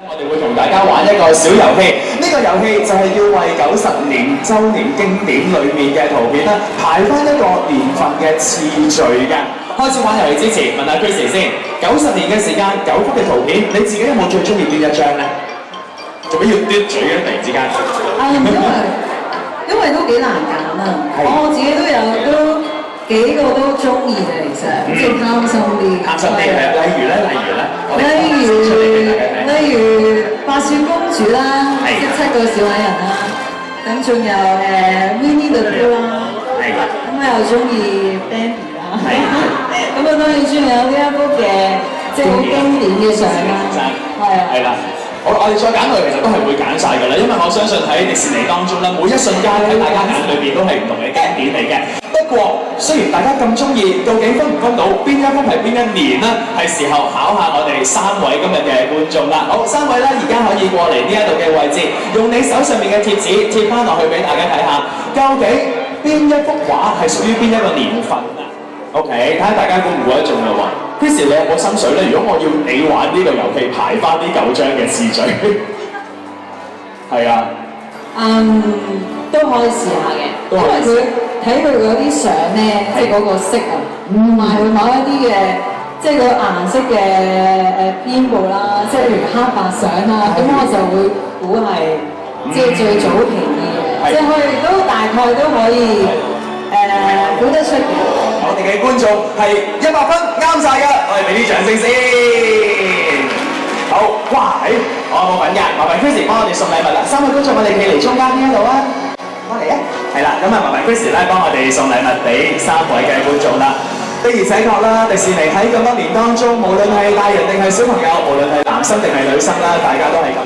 我哋會同大家玩一個小遊戲，呢個遊戲就係要為90年週年經典裏面嘅圖片啦，排翻一個年份嘅次序嘅。開始玩遊戲之前，問下 Chrissy 先，90年嘅時間，9幅嘅圖片，你自己有冇最中意邊一張咧？做咩要嘟嘴嘅？突然之間？因為都幾難揀啊！我自己都有都幾個都中意嘅，其實即係貪心啲。貪心啲係，例如咧，例如白雪公主啦，即7個小矮人啦，咁仲有Winnie the Pooh啦，咁我又中意 Bambi 啦，咁我當然中意有呢一幅嘅即係好經典嘅相啦，係啦。我哋再揀落去，其實都係會揀晒㗎啦，因為我相信喺迪士尼當中咧，每一瞬間喺大家眼裏邊都係唔同嘅經典嚟嘅。不過，雖然大家咁中意，究竟分唔分到邊一幅係邊一年呢？係時候考下我哋3位今日嘅觀眾啦。好，3位咧，而家可以過嚟呢一度嘅位置，用你手上面嘅貼紙貼翻落去俾大家睇下，究竟邊一幅畫係屬於邊一個年份啊 ？OK， 睇下大家估唔估得中啦喎。Chrissy， 你有冇心水咧？如果我要你玩呢個遊戲，排翻呢9張嘅次序，係啊，都可以試下嘅，因為佢睇佢嗰啲相咧，即係嗰個色啊，同埋佢某一啲嘅，即係個顏色嘅編佈啦，即係譬如黑白相啦，咁我就會估係即係最早期啲嘅，即係佢哋都大概都可以估得出嘅。我哋嘅觀眾係100分啱晒㗎，我哋俾啲掌聲先。好，哇！我有冇份㗎？麻煩 Chrissy 幫我哋送禮物啦。3位觀眾，我哋企嚟中間呢一度啊，過嚟啊！係啦，咁啊，麻煩 Chrissy 咧幫我哋送禮物俾3位嘅觀眾啦。的而且確啦，迪士尼喺咁多年當中，無論係大人定係小朋友，無論係男生定係女生啦，大家都係咁